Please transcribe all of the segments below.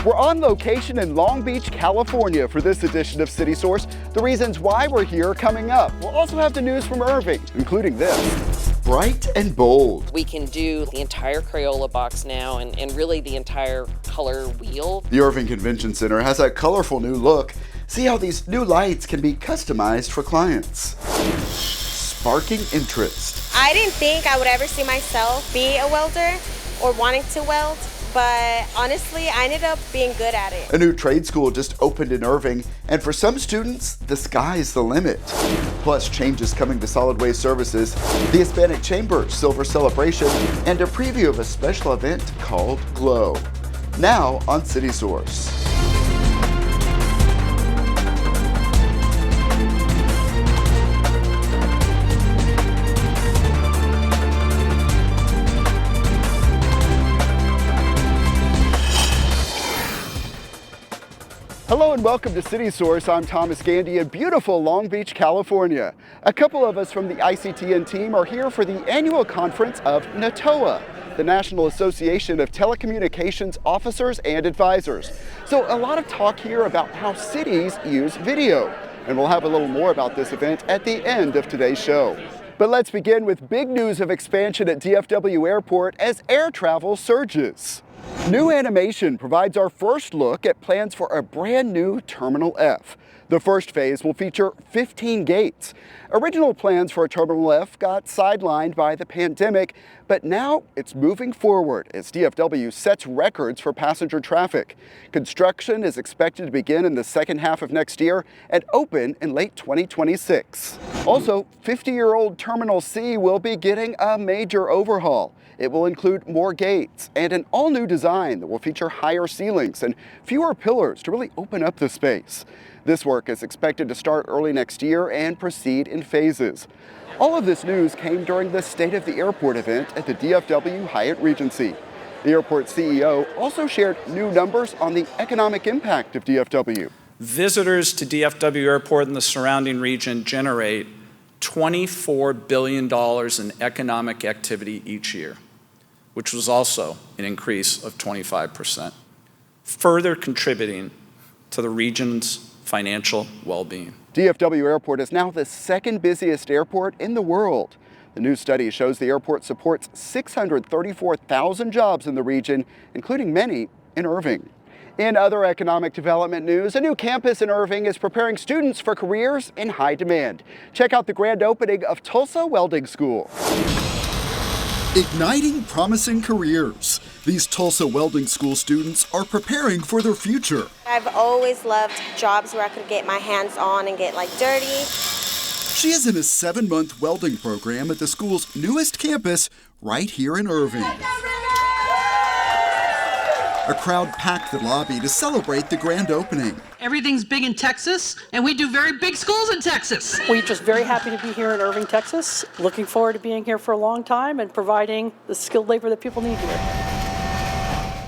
We're on location in Long Beach, California for this edition of City Source. The reasons why we're here coming up. We'll also have the news from Irving, including this. Bright and bold. We can do the entire Crayola box now and really the entire color wheel. The Irving Convention Center has a colorful new look. See how these new lights can be customized for clients. Sparking interest. I didn't think I would ever see myself be a welder or wanting to weld, but honestly, I ended up being good at it. A new trade school just opened in Irving, and for some students, the sky's the limit. Plus, changes coming to solid waste services, the Hispanic Chamber Silver Celebration, and a preview of a special event called Glow. Now on City Source. Hello and welcome to City Source. I'm Thomas Gandy in beautiful Long Beach, California. A couple of us from the ICTN team are here for the annual conference of NATOA, the National Association of Telecommunications Officers and Advisors. So a lot of talk here about how cities use video, and we'll have a little more about this event at the end of today's show. But let's begin with big news of expansion at DFW Airport as air travel surges. New animation provides our first look at plans for a brand new Terminal F. The first phase will feature 15 gates. Original plans for Terminal F got sidelined by the pandemic, but now it's moving forward as DFW sets records for passenger traffic. Construction is expected to begin in the second half of next year and open in late 2026. Also, 50-year-old Terminal C will be getting a major overhaul. It will include more gates and an all-new design that will feature higher ceilings and fewer pillars to really open up the space. This work is expected to start early next year and proceed in phases. All of this news came during the State of the Airport event at the DFW Hyatt Regency. The airport CEO also shared new numbers on the economic impact of DFW. Visitors to DFW Airport and the surrounding region generate $24 billion in economic activity each year, which was also an increase of 25%, further contributing to the region's financial well-being. DFW Airport is now the second busiest airport in the world. The new study shows the airport supports 634,000 jobs in the region, including many in Irving. In other economic development news, a new campus in Irving is preparing students for careers in high demand. Check out the grand opening of Tulsa Welding School. Igniting promising careers. These Tulsa Welding School students are preparing for their future. I've always loved jobs where I could get my hands on and get dirty. She is in a 7-month welding program at the school's newest campus right here in Irving. A crowd packed the lobby to celebrate the grand opening. Everything's big in Texas, and we do very big schools in Texas. We're just very happy to be here in Irving, Texas. Looking forward to being here for a long time and providing the skilled labor that people need here.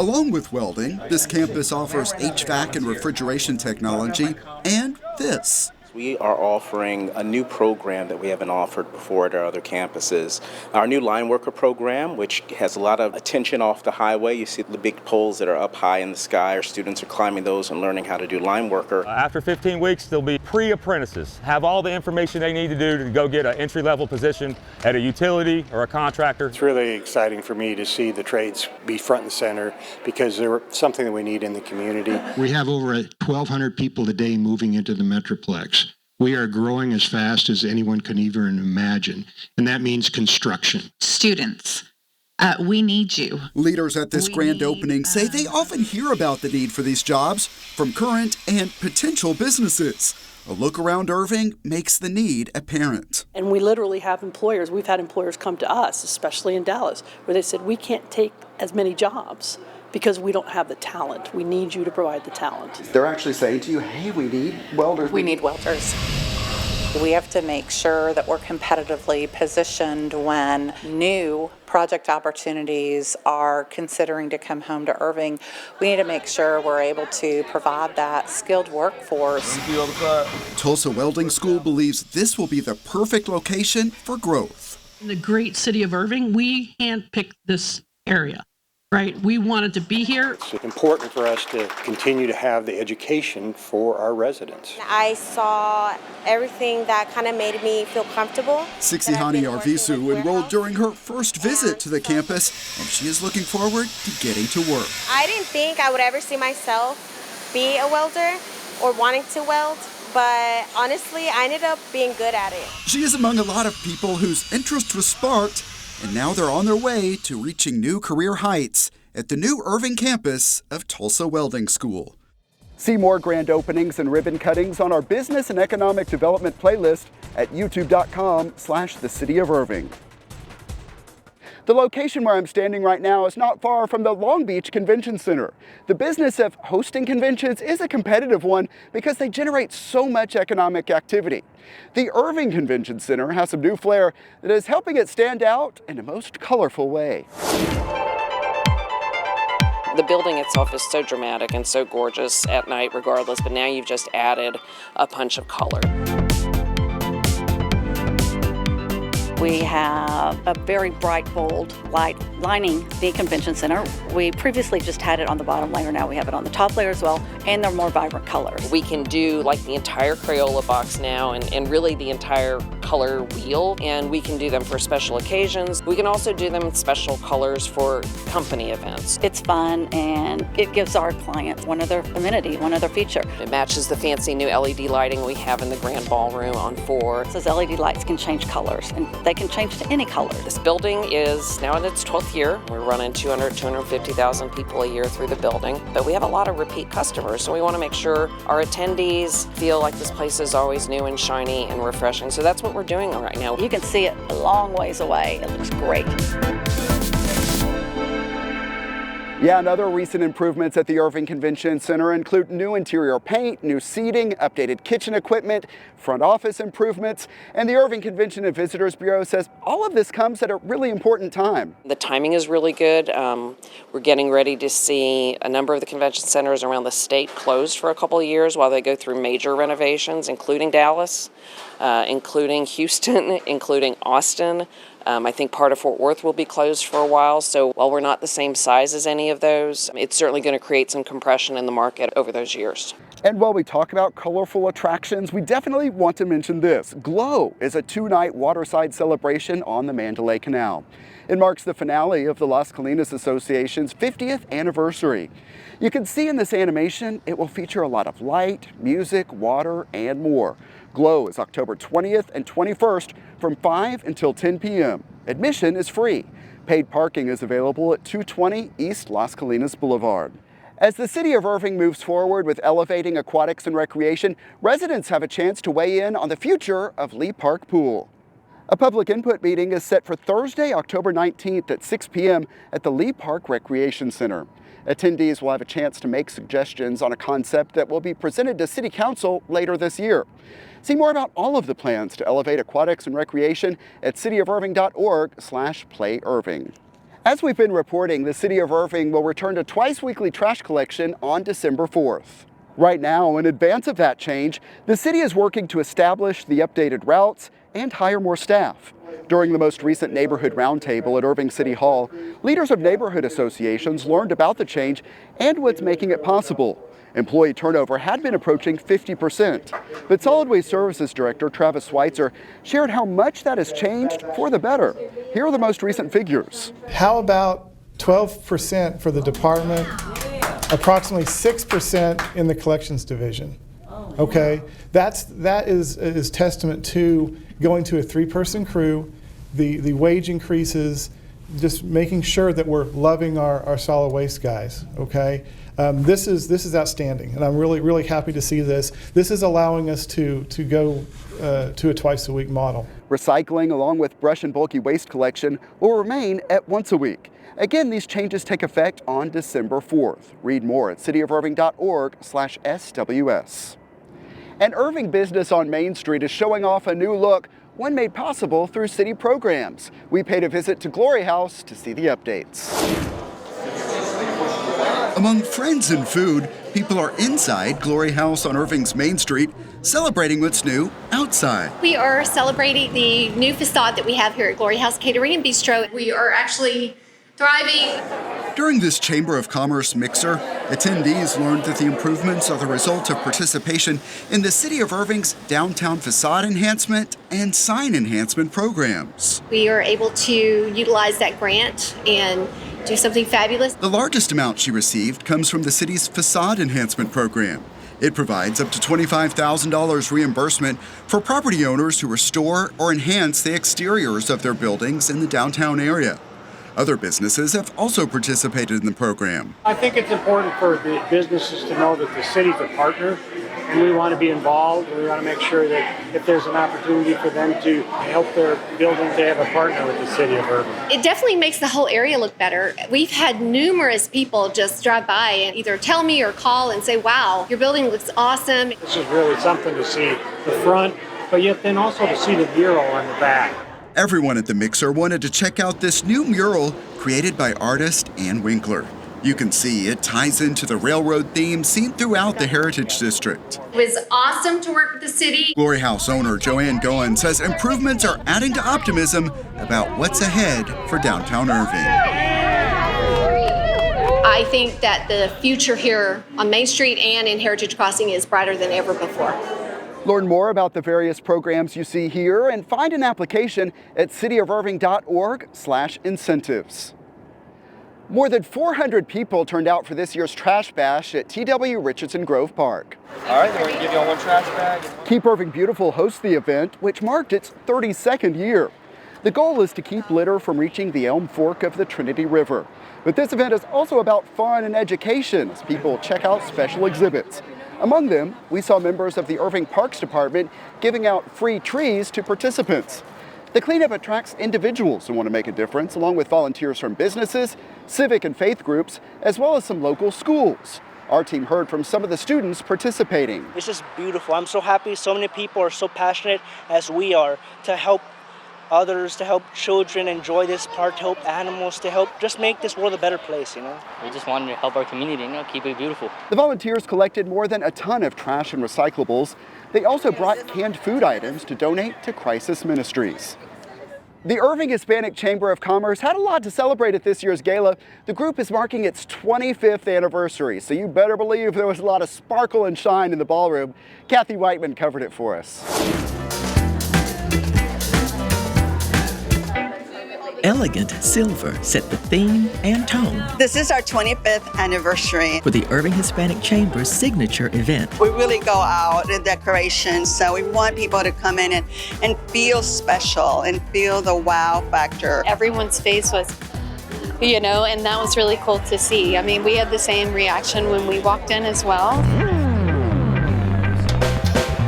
Along with welding, this campus offers HVAC and refrigeration technology and this. We are offering a new program that we haven't offered before at our other campuses. Our new line worker program, which has a lot of attention off the highway. You see the big poles that are up high in the sky. Our students are climbing those and learning how to do line worker. After 15 weeks, they'll be pre-apprentices, have all the information they need to do to go get an entry-level position at a utility or a contractor. It's really exciting for me to see the trades be front and center because they're something that we need in the community. We have over 1,200 people a day moving into the Metroplex. We are growing as fast as anyone can even imagine, and that means construction. Students, we need you. Leaders at this grand opening say they often hear about the need for these jobs from current and potential businesses. A look around Irving makes the need apparent. And we literally have employers. We've had employers come to us, especially in Dallas, where they said, we can't take as many jobs because we don't have the talent. We need you to provide the talent. They're actually saying to you, hey, we need welders. We need welders. We have to make sure that we're competitively positioned when new project opportunities are considering to come home to Irving. We need to make sure we're able to provide that skilled workforce. Tulsa Welding School believes this will be the perfect location for growth. In the great city of Irving, we handpicked this area. right? We wanted to be here. It's important for us to continue to have the education for our residents. I saw everything that kind of made me feel comfortable. Siksihani Arvisu enrolled during her first visit to the campus, and she is looking forward to getting to work. I didn't think I would ever see myself be a welder or wanting to weld, but honestly, I ended up being good at it. She is among a lot of people whose interest was sparked, and now they're on their way to reaching new career heights at the new Irving campus of Tulsa Welding School. See more grand openings and ribbon cuttings on our business and economic development playlist at youtube.com/the City of Irving. The location where I'm standing right now is not far from the Long Beach Convention Center. The business of hosting conventions is a competitive one because they generate so much economic activity. The Irving Convention Center has some new flair that is helping it stand out in a most colorful way. The building itself is so dramatic and so gorgeous at night regardless, but now you've just added a punch of color. We have a very bright, bold light lining the convention center. We previously just had it on the bottom layer. Now we have it on the top layer as well, and they're more vibrant colors. We can do like the entire Crayola box now and really the entire color wheel, and we can do them for special occasions. We can also do them in special colors for company events. It's fun, and it gives our clients one other amenity, one other feature. It matches the fancy new LED lighting we have in the grand ballroom on 4. Those LED lights can change colors, and they can change to any color. This building is now in its 12th year. We're running 250,000 people a year through the building, but we have a lot of repeat customers, so we want to make sure our attendees feel like this place is always new and shiny and refreshing. So that's what we're doing right now. You can see it a long ways away. It looks great. Yeah, and other recent improvements at the Irving Convention Center include new interior paint, new seating, updated kitchen equipment, front office improvements, and the Irving Convention and Visitors Bureau says all of this comes at a really important time. The timing is really good. We're getting ready to see a number of the convention centers around the state closed for a couple of years while they go through major renovations, including Dallas, including Houston, including Austin. I think part of Fort Worth will be closed for a while, so while we're not the same size as any of those, it's certainly going to create some compression in the market over those years. And while we talk about colorful attractions, we definitely want to mention this. Glow is a 2-night waterside celebration on the Mandalay Canal. It marks the finale of the Las Colinas Association's 50th anniversary. You can see in this animation, it will feature a lot of light, music, water, and more. Glow is October 20th and 21st from 5 until 10 p.m. Admission is free. Paid parking is available at 220 East Las Colinas Boulevard. As the City of Irving moves forward with elevating aquatics and recreation, residents have a chance to weigh in on the future of Lee Park Pool. A public input meeting is set for Thursday, October 19th at 6 p.m. at the Lee Park Recreation Center. Attendees will have a chance to make suggestions on a concept that will be presented to City Council later this year. See more about all of the plans to elevate aquatics and recreation at cityofirving.org/playirving. As we've been reporting, the City of Irving will return to twice-weekly trash collection on December 4th. Right now, in advance of that change, the city is working to establish the updated routes and hire more staff. During the most recent neighborhood roundtable at Irving City Hall, leaders of neighborhood associations learned about the change and what's making it possible. Employee turnover had been approaching 50%, but Solid Waste Services Director Travis Schweitzer shared how much that has changed for the better. Here are the most recent figures. How about 12% for the department, approximately 6% in the collections division? Okay, that is testament to going to a 3-person crew, the wage increases, just making sure that we're loving our solid waste guys. Okay, this is outstanding, and I'm really happy to see this. This is allowing us to go to a twice-a-week model. Recycling, along with brush and bulky waste collection, will remain at once a week. Again, these changes take effect on December 4th. Read more at cityofirving.org/SWS. An Irving business on Main Street is showing off a new look, one made possible through city programs. We paid a visit to Glory House to see the updates. Among friends and food, people are inside Glory House on Irving's Main Street, celebrating what's new outside. We are celebrating the new facade that we have here at Glory House Catering and Bistro. We are actually thriving During this Chamber of Commerce mixer, attendees learned that the improvements are the result of participation in the City of Irving's downtown facade enhancement and sign enhancement programs. We are able to utilize that grant and do something fabulous. The largest amount she received comes from the city's facade enhancement program. It provides up to $25,000 reimbursement for property owners who restore or enhance the exteriors of their buildings in the downtown area. Other businesses have also participated in the program. I think it's important for the businesses to know that the city's a partner, and we want to be involved. We want to make sure that if there's an opportunity for them to help their building, they have a partner with the City of Irving. It definitely makes the whole area look better. We've had numerous people just drive by and either tell me or call and say, wow, your building looks awesome. This is really something to see the front, but yet then also to see the mural on the back. Everyone at the mixer wanted to check out this new mural created by artist Ann Winkler. You can see it ties into the railroad theme seen throughout the Heritage District. It was awesome to work with the city. Glory House owner Joanne Goen says improvements are adding to optimism about what's ahead for downtown Irving. I think that the future here on Main Street and in Heritage Crossing is brighter than ever before. Learn more about the various programs you see here and find an application at cityofirving.org/incentives. More than 400 people turned out for this year's Trash Bash at TW Richardson Grove Park. All right, then we're going to give you all one trash bag. Keep Irving Beautiful hosts the event, which marked its 32nd year. The goal is to keep litter from reaching the Elm Fork of the Trinity River. But this event is also about fun and education as people check out special exhibits. Among them, we saw members of the Irving Parks Department giving out free trees to participants. The cleanup attracts individuals who want to make a difference, along with volunteers from businesses, civic and faith groups, as well as some local schools. Our team heard from some of the students participating. It's just beautiful. I'm so happy so many people are so passionate as we are to help others, to help children enjoy this park, to help animals, to help just make this world a better place, you know. We just wanted to help our community, keep it beautiful. The volunteers collected more than a ton of trash and recyclables. They also brought canned food items to donate to crisis ministries. The Irving Hispanic Chamber of Commerce had a lot to celebrate at this year's gala. The group is marking its 25th anniversary, so you better believe there was a lot of sparkle and shine in the ballroom. Kathy Whiteman covered it for us. Elegant silver set the theme and tone. This is our 25th anniversary For the Irving Hispanic Chamber's signature event. We really go out in decorations, so we want people to come in and feel special and feel the wow factor. Everyone's face was, and that was really cool to see. I mean, we had the same reaction when we walked in as well.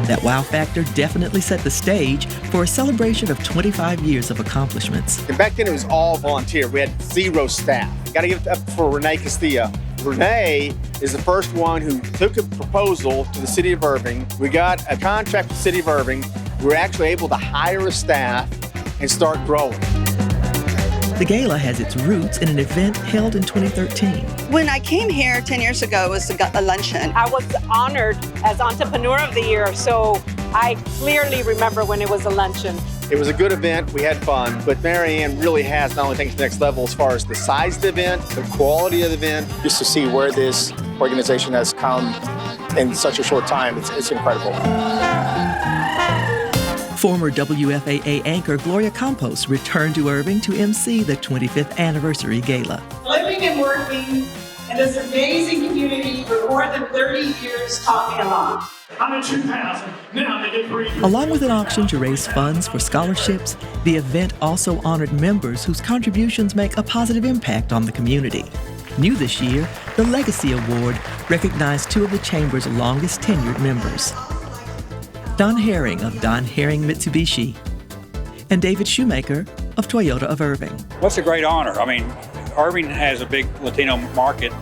That wow factor definitely set the stage for a celebration of 25 years of accomplishments. And back then it was all volunteer. We had 0 staff. Got to give it up for Renee Castilla. Renee is the first one who took a proposal to the City of Irving. We got a contract with the City of Irving. We were actually able to hire a staff and start growing. The gala has its roots in an event held in 2013. When I came here 10 years ago, it was a luncheon. I was honored as Entrepreneur of the Year, so I clearly remember when it was a luncheon. It was a good event. We had fun, but Mary Ann really has not only taken it to the next level as far as the size of the event, the quality of the event. Just to see where this organization has come in such a short time, it's incredible. Former WFAA anchor Gloria Campos returned to Irving to MC the 25th anniversary gala. Living and working in this amazing community for more than 30 years taught me a lot. I'm in 2000, now they get 3 years. Along with an auction to raise funds for scholarships, the event also honored members whose contributions make a positive impact on the community. New this year, the Legacy Award recognized 2 of the Chamber's longest tenured members. Don Herring of Don Herring Mitsubishi, and David Shoemaker of Toyota of Irving. What's a great honor? I mean, Irving has a big Latino market,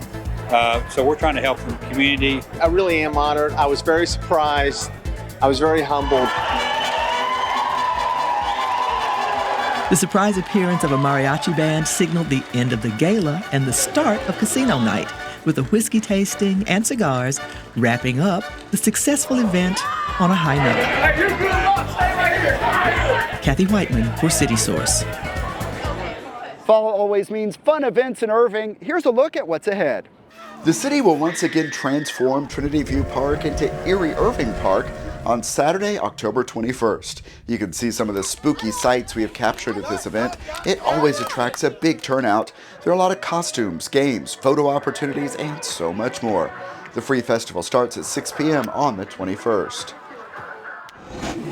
so we're trying to help the community. I really am honored. I was very surprised. I was very humbled. The surprise appearance of a mariachi band signaled the end of the gala and the start of casino night, with a whiskey tasting and cigars, wrapping up the successful event on a high note. Kathy Whiteman for City Source. Fall always means fun events in Irving. Here's a look at what's ahead. The city will once again transform Trinity View Park into Erie Irving Park on Saturday, October 21st. You can see some of the spooky sights we have captured at this event. It always attracts a big turnout. There are a lot of costumes, games, photo opportunities, and so much more. The free festival starts at 6 p.m. on the 21st.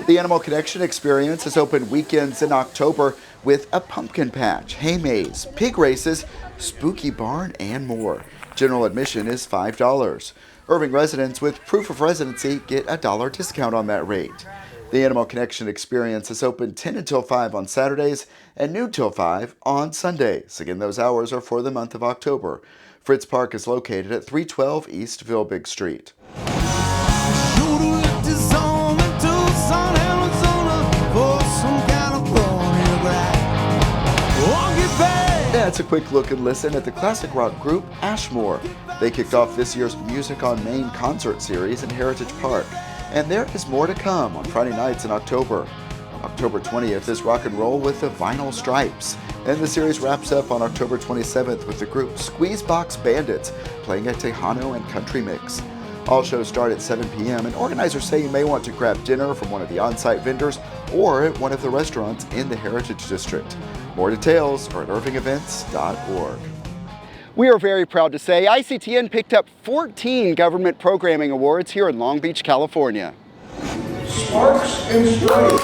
The Animal Connection experience is open weekends in October with a pumpkin patch, hay maze, pig races, spooky barn, and more. General admission is $5. Irving residents with proof of residency get a $1 discount on that rate. The Animal Connection experience is open 10 until 5 on Saturdays and noon till 5 on Sundays. Again, those hours are for the month of October. Fritz Park is located at 312 East Vilbig Street. That's a quick look and listen at the classic rock group Ashmore. They kicked off this year's Music on Main concert series in Heritage Park, and there is more to come on Friday nights in October. October 20th is Rock and Roll with the Vinyl Stripes, and the series wraps up on October 27th with the group Squeezebox Bandits playing a Tejano and country mix. All shows start at 7 p.m. and organizers say you may want to grab dinner from one of the on-site vendors or at one of the restaurants in the Heritage District. More details are at irvingevents.org. We are very proud to say ICTN picked up 14 government programming awards here in Long Beach, California. Sparks and Stripes.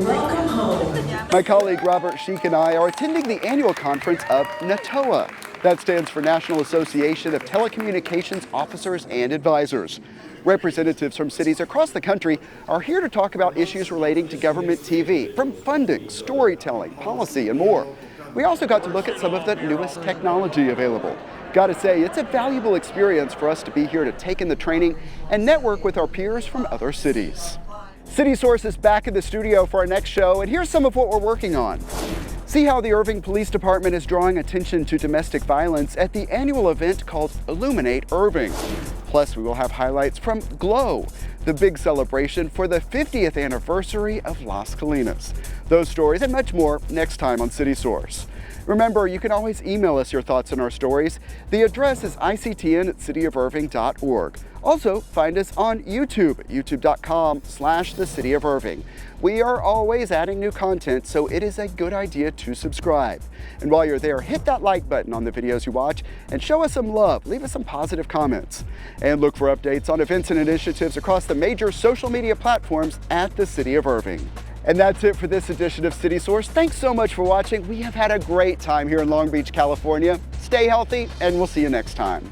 Welcome home. My colleague Robert Sheik and I are attending the annual conference of NATOA. That stands for National Association of Telecommunications Officers and Advisors. Representatives from cities across the country are here to talk about issues relating to government TV, from funding, storytelling, policy, and more. We also got to look at some of the newest technology available. Gotta say, it's a valuable experience for us to be here to take in the training and network with our peers from other cities. City Source is back in the studio for our next show, and here's some of what we're working on. See how the Irving Police Department is drawing attention to domestic violence at the annual event called Illuminate Irving. Plus, we will have highlights from GLOW, the big celebration for the 50th anniversary of Las Colinas. Those stories and much more next time on City Source. Remember, you can always email us your thoughts on our stories. The address is ictn@cityofirving.org. Also, find us on YouTube at youtube.com/thecityofirving. We are always adding new content, so it is a good idea to subscribe. And while you're there, hit that like button on the videos you watch and show us some love. Leave us some positive comments. And look for updates on events and initiatives across the major social media platforms at the City of Irving. And that's it for this edition of City Source. Thanks so much for watching. We have had a great time here in Long Beach, California. Stay healthy, and we'll see you next time.